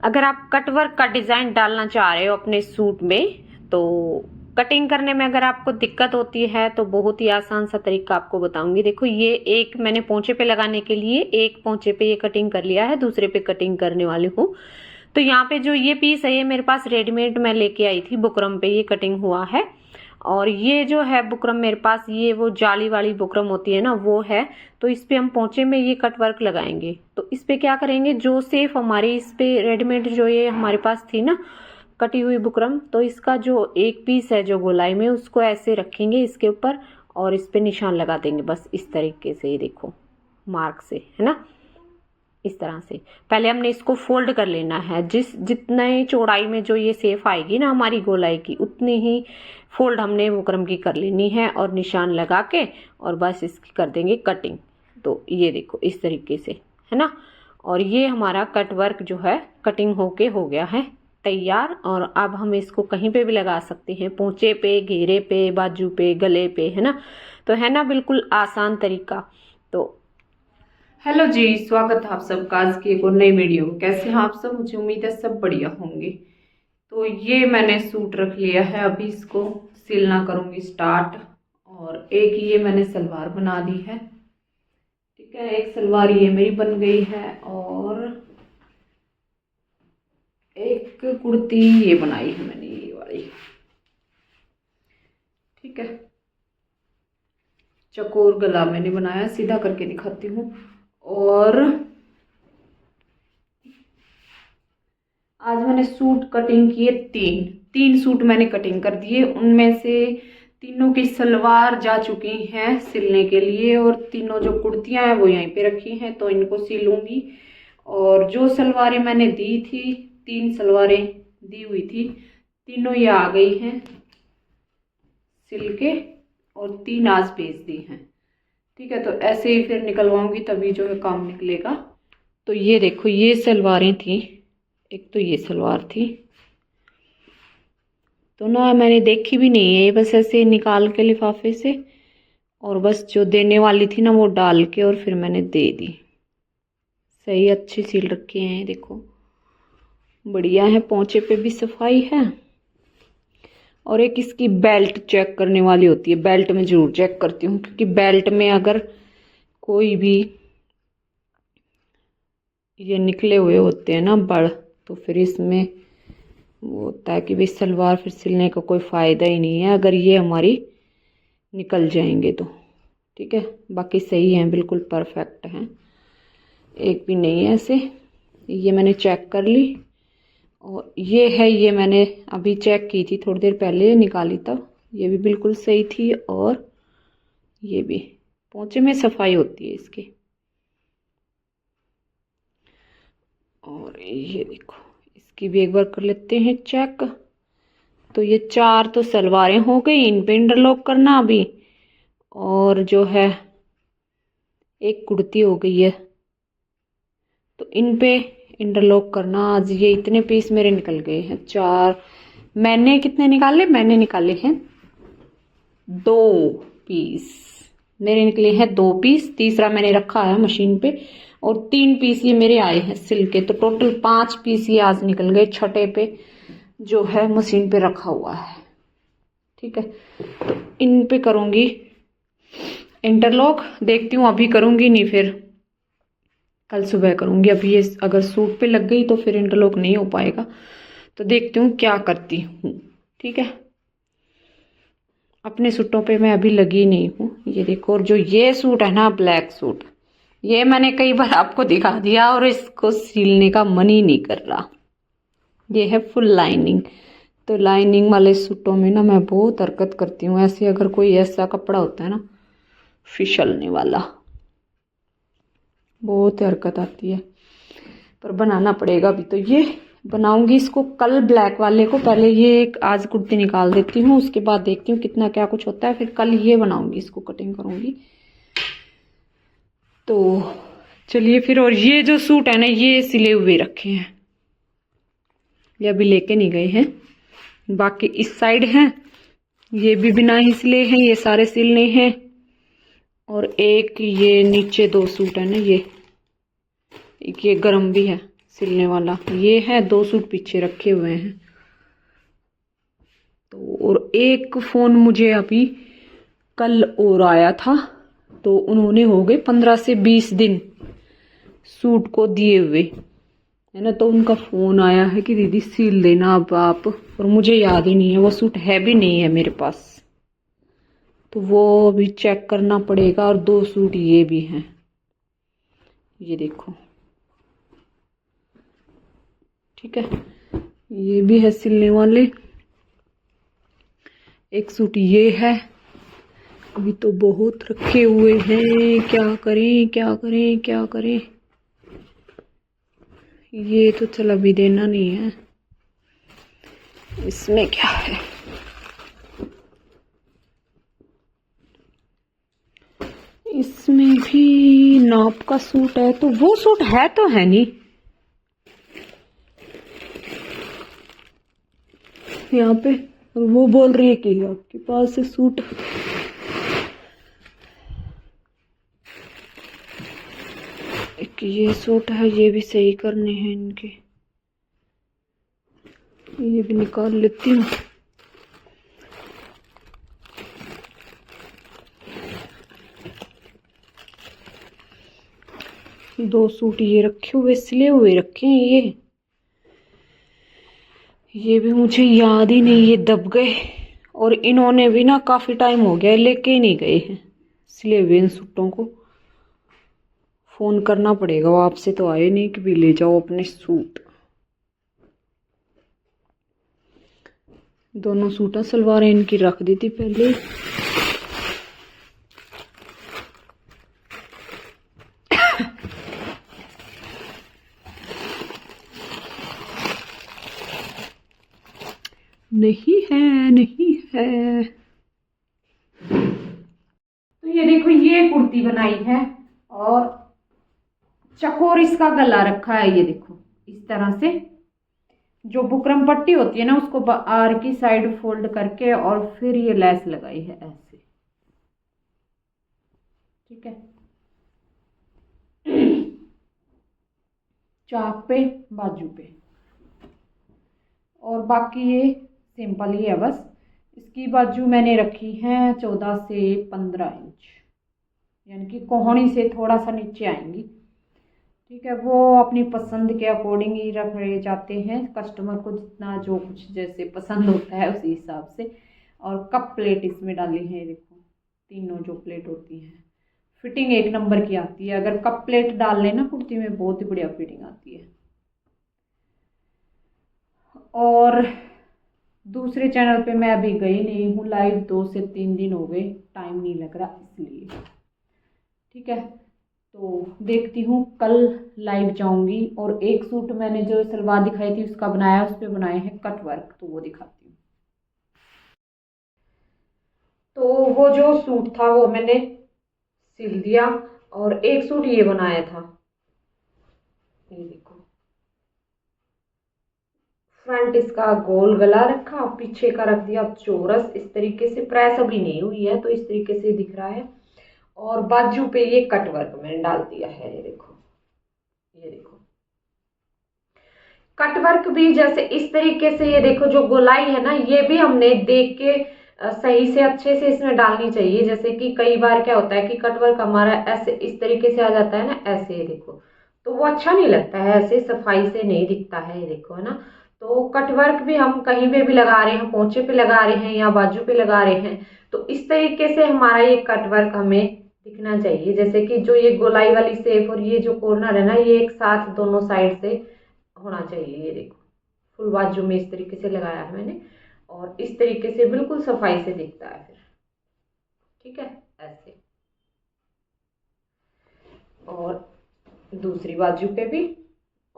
अगर आप कटवर्क का डिजाइन डालना चाह रहे हो अपने सूट में, तो कटिंग करने में अगर आपको दिक्कत होती है तो बहुत ही आसान सा तरीका आपको बताऊंगी। देखो, ये एक मैंने पोंचे पे लगाने के लिए एक पोंचे पे ये कटिंग कर लिया है, दूसरे पे कटिंग करने वाली हूँ। तो यहाँ पे जो ये पीस है ये मेरे पास रेडीमेड मैं लेके आई थी, बुकरम पे ये कटिंग हुआ है। और ये जो है बुकरम मेरे पास, ये वो जाली वाली बुकरम होती है ना, वो है। तो इस पे हम पोंचे में ये कट वर्क लगाएंगे। तो इस पे क्या करेंगे, जो सेफ हमारी इस पे रेडीमेड जो ये हमारे पास थी ना कटी हुई बुकरम, तो इसका जो एक पीस है जो गोलाई में, उसको ऐसे रखेंगे इसके ऊपर और इस पे निशान लगा देंगे, बस इस तरीके से। ये देखो मार्क से, है ना, इस तरह से। पहले हमने इसको फोल्ड कर लेना है, जितने चौड़ाई में जो ये सेफ आएगी ना हमारी गोलाई की, उतनी ही फोल्ड हमने बुकरम की कर लेनी है और निशान लगा के और बस इसकी कर देंगे कटिंग। तो ये देखो इस तरीके से, है ना। और ये हमारा कट वर्क जो है कटिंग होके हो गया है तैयार। और अब हम इसको कहीं पे भी लगा सकते हैं, पोंचे पे, घेरे पे, बाजू पे, गले पे, है ना। तो है ना बिल्कुल आसान तरीका। तो हेलो जी, स्वागत है आप सबका आज की एक और नई वीडियो। कैसे हैं आप सब? मुझे उम्मीद है सब बढ़िया होंगे। तो ये मैंने सूट रख लिया है, अभी इसको सिलना करूंगी स्टार्ट। और एक ये मैंने सलवार बना दी है, ठीक है, एक सलवार ये मेरी बन गई है और एक कुर्ती ये बनाई है मैंने, ये वाली, ठीक है। चकोर गला मैंने बनाया, सीधा करके दिखाती हूँ। और आज मैंने सूट कटिंग किए तीन सूट मैंने कटिंग कर दिए। उनमें से तीनों की सलवार जा चुकी हैं सिलने के लिए और तीनों जो कुर्तियां हैं वो यहीं पे रखी हैं, तो इनको सिलूंगी। और जो सलवारें मैंने दी थी, 3 सलवारें दी हुई थी, तीनों ये आ गई हैं सिल के और 3 आज भेज दी हैं, ठीक है। तो ऐसे ही फिर निकलवाऊंगी तभी जो है काम निकलेगा। तो ये देखो ये सलवारें थी, एक तो ये सलवार थी, तो ना मैंने देखी भी नहीं है, बस ऐसे निकाल के लिफाफे से और बस जो देने वाली थी ना वो डाल के और फिर मैंने दे दी। सही अच्छी सिल रखी हैं, देखो बढ़िया है। पोंचे पे भी सफाई है। और एक इसकी बेल्ट चेक करने वाली होती है, बेल्ट में जरूर चेक करती हूँ, क्योंकि बेल्ट में अगर कोई भी ये निकले हुए होते हैं ना बड़, तो फिर इसमें वो होता है कि भाई सलवार फिर सिलने का कोई फ़ायदा ही नहीं है अगर ये हमारी निकल जाएंगे तो, ठीक है। बाकी सही है, बिल्कुल परफेक्ट है, एक भी नहीं है ऐसे। ये मैंने चेक कर ली। और ये है, ये मैंने अभी चेक की थी थोड़ी देर पहले निकाली तब, ये भी बिल्कुल सही थी। और ये भी पोंचे में सफाई होती है इसकी। और ये देखो इसकी भी एक बार कर लेते हैं चेक। तो ये 4 तो सलवारें हो गई, इन पे इंटरलॉक करना अभी। और जो है एक कुर्ती हो गई है, तो इन पे इंटरलॉक करना। आज ये इतने पीस मेरे निकल गए हैं, 4। मैंने कितने निकाले? मैंने निकाले हैं 2 पीस, मेरे निकले हैं 2 पीस। तीसरा मैंने रखा है मशीन पे और 3 पीस ये मेरे आए हैं सिल के। तो टोटल 5 पीस ये आज निकल गए, छठे पे जो है मशीन पे रखा हुआ है, ठीक है। तो इन पे करूंगी इंटरलॉक, देखती हूँ अभी करूंगी, नहीं फिर कल सुबह करूंगी। अभी ये अगर सूट पे लग गई तो फिर इंटरलॉक नहीं हो पाएगा, तो देखती हूँ क्या करती हूँ, ठीक है। अपने सूटों पे मैं अभी लगी नहीं हूँ। ये देखो, और जो ये सूट है ना ब्लैक सूट, ये मैंने कई बार आपको दिखा दिया और इसको सिलने का मन ही नहीं कर रहा। ये है फुल लाइनिंग। तो लाइनिंग वाले सूटों में ना मैं बहुत हरकत करती हूँ ऐसे, अगर कोई ऐसा कपड़ा होता है ना फिसलने वाला, बहुत हरकत आती है, पर बनाना पड़ेगा। अभी तो ये बनाऊंगी इसको कल ब्लैक वाले को। पहले ये एक आज कुर्ती निकाल देती हूँ, उसके बाद देखती हूँ कितना क्या कुछ होता है, फिर कल ये बनाऊंगी, इसको कटिंग करूंगी। तो चलिए फिर। और ये जो सूट है ना ये सिले हुए रखे हैं, ये अभी लेके नहीं गए हैं। बाकी इस साइड हैं, ये भी बिना ही सिले हैं, ये सारे सिलने हैं। और एक ये नीचे 2 सूट है ना, ये एक ये गरम भी है, सिलने वाला। ये है, 2 सूट पीछे रखे हुए हैं। तो और एक फ़ोन मुझे अभी कल और आया था, तो उन्होंने हो गए 15 से 20 दिन सूट को दिए हुए, है ना। तो उनका फ़ोन आया है कि दीदी सिल देना अब आप, और मुझे याद ही नहीं है, वो सूट है भी नहीं है मेरे पास, तो वो अभी चेक करना पड़ेगा। और 2 सूट ये भी हैं, ये देखो, ठीक है, ये भी है सिलने वाले। एक सूट ये है, अभी तो बहुत रखे हुए हैं, क्या करें क्या करें क्या करें। ये तो चल अभी देना नहीं है। इसमें क्या है, इसमें भी नाप का सूट है, तो वो सूट है तो है नहीं यहाँ पे। और वो बोल रही है कि आपके पास से सूट, एक ये सूट है, ये भी सही करने हैं इनके, ये भी निकाल लेती हूँ। दो सूट ये रखे हुए, सिले हुए रखे हैं, ये भी मुझे याद ही नहीं, ये दब गए। और इन्होंने भी ना काफी टाइम हो गया लेके ही नहीं गए हैं सिले हुए इन सूटों को। फोन करना पड़ेगा, वो आपसे तो आए नहीं कि भी ले जाओ अपने सूट। दोनों सूटा सलवारें इनकी रख दी थी पहले। नहीं है, नहीं है। तो ये देखो, ये कुर्ती बनाई है और चकोर इसका गला रखा है, ये देखो इस तरह से। जो बुकरम पट्टी होती है ना, उसको आर की साइड फोल्ड करके और फिर ये लेस लगाई है ऐसे, ठीक है। चाक पे, बाजू पे, और बाकी ये सिंपल ही है बस। इसकी बाजू मैंने रखी है 14 से 15 इंच, यानी कि कोहनी से थोड़ा सा नीचे आएंगी, ठीक है। वो अपनी पसंद के अकॉर्डिंग ही रख रहे जाते हैं, कस्टमर को जितना जो कुछ जैसे पसंद होता है उसी हिसाब से। और कप प्लेट इसमें डाली है, देखो तीनों जो प्लेट होती है, फिटिंग एक नंबर की आती है। अगर कप प्लेट डाल लेना कुर्ती में, बहुत ही बढ़िया फिटिंग आती है। और दूसरे चैनल पे मैं अभी गई नहीं हूँ लाइव, 2 से 3 दिन हो गए, टाइम नहीं लग रहा इसलिए, ठीक है। तो देखती हूँ कल लाइव जाऊंगी। और एक सूट मैंने जो सलवार दिखाई थी उसका बनाया, उस पर बनाए हैं कट वर्क, तो वो दिखाती हूँ। तो वो जो सूट था वो मैंने सिल दिया, और एक सूट ये बनाया था, ये देखो, फ्रंट इसका गोल गला रखा, पीछे का रख दिया चौरस इस तरीके से। प्रेस अभी नहीं हुई है तो इस तरीके से दिख रहा है। और बाजू पे ये कट वर्क मैंने डाल दिया है, ये देखो, ये देखो कट वर्क भी जैसे इस तरीके से। ये देखो जो गोलाई है ना, ये भी हमने देख के सही से अच्छे से इसमें डालनी चाहिए। जैसे कि कई बार क्या होता है कि कट वर्क हमारा ऐसे इस तरीके से आ जाता है ना, ऐसे, ये देखो, तो वो अच्छा नहीं लगता है, ऐसे सफाई से नहीं दिखता है, ये देखो, है ना। तो कट वर्क भी हम कहीं पे भी लगा रहे हैं, पोंचे पे लगा रहे हैं या बाजू पे लगा रहे हैं, तो इस तरीके से हमारा ये कट वर्क हमें दिखना चाहिए। जैसे कि जो ये गोलाई वाली शेप और ये जो कॉर्नर है ना, ये एक साथ दोनों साइड से होना चाहिए। ये देखो फुल बाजू में इस तरीके से लगाया है मैंने, और इस तरीके से बिल्कुल सफाई से दिखता है फिर, ठीक है, ऐसे। और दूसरी बाजू पे भी,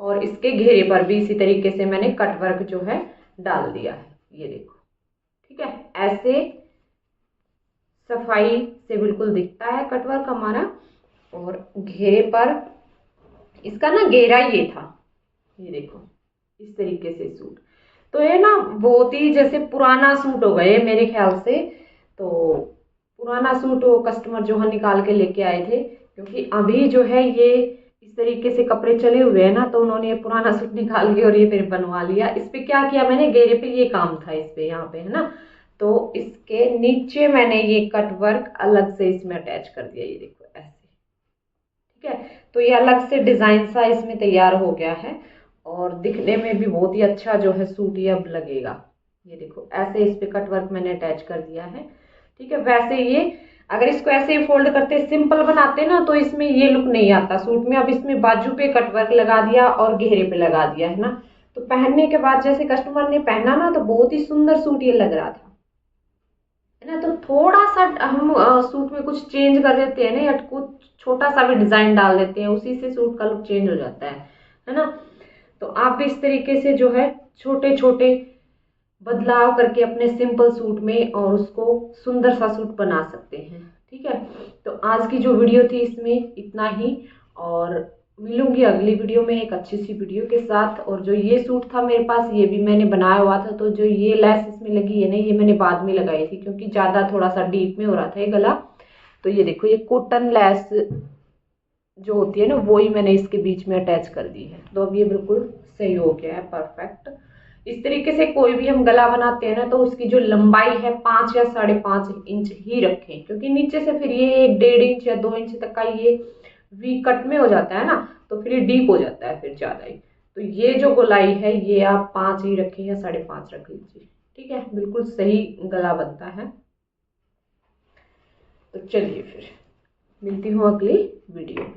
और इसके घेरे पर भी इसी तरीके से मैंने कट वर्क जो है डाल दिया है, ये देखो, ठीक है। ऐसे सफाई से बिल्कुल दिखता है कट वर्क हमारा। और घेरे पर इसका ना घेरा ये था, ये देखो इस तरीके से सूट। तो ये ना बहुत ही जैसे पुराना सूट हो गए मेरे ख्याल से। तो पुराना सूट वो कस्टमर जो है निकाल के लेके आए थे, क्योंकि अभी जो है ये इस तरीके से कपड़े चले हुए हैं ना, तो उन्होंने ये पुराना सूट निकाल के और ये फिर बनवा लिया। इस पे क्या किया मैंने, घेरे पे ये काम था इस पे, यहाँ पे है ना, तो इसके नीचे मैंने ये कट वर्क अलग से इसमें अटैच कर दिया, ये देखो ऐसे, ठीक है। तो ये अलग से डिजाइन सा इसमें तैयार हो गया है और दिखने में भी बहुत ही अच्छा जो है सूट ये अब लगेगा। ये देखो ऐसे इस पे कट वर्क मैंने अटैच कर दिया है, ठीक है। वैसे ये अगर इसको ऐसे ही फोल्ड करते सिंपल बनाते ना तो इसमें ये लुक नहीं आता सूट में। अब इसमें बाजू पे कट वर्क लगा दिया और घेरे पे लगा दिया है ना, तो पहनने के बाद जैसे कस्टमर ने पहना ना तो बहुत ही सुंदर सूट ये लग रहा था, है ना। तो थोड़ा सा हम सूट में कुछ चेंज कर देते हैं ना, या कुछ छोटा सा भी डिजाइन डाल देते हैं, उसी से सूट का लुक चेंज हो जाता है ना। तो आप भी इस तरीके से जो है छोटे छोटे बदलाव करके अपने सिंपल सूट में और उसको सुंदर सा सूट बना सकते हैं, ठीक है। तो आज की जो वीडियो थी इसमें इतना ही, और मिलूंगी अगली वीडियो में एक अच्छी सी वीडियो के साथ। और जो ये सूट था मेरे पास, ये भी मैंने बनाया हुआ था, तो जो ये लेस इसमें लगी है ना, ये मैंने बाद में लगाई थी क्योंकि ज़्यादा थोड़ा सा डीप में हो रहा था ये गला। तो ये देखो ये कॉटन लेस जो होती है ना, वो ही मैंने इसके बीच में अटैच कर दी है। तो अब ये बिल्कुल सही हो गया है, परफेक्ट। इस तरीके से कोई भी हम गला बनाते हैं ना, तो उसकी जो लंबाई है 5 या 5.5 इंच ही रखें, क्योंकि नीचे से फिर ये 1.5 इंच या 2 इंच तक का ये वी कट में हो जाता है ना, तो फिर ये डीप हो जाता है फिर ज्यादा ही। तो ये जो गोलाई है ये आप 5 ही रखें या 5.5 रख लीजिए, ठीक है। बिल्कुल सही गला बनता है। तो चलिए फिर मिलती हूँ अगली वीडियो में।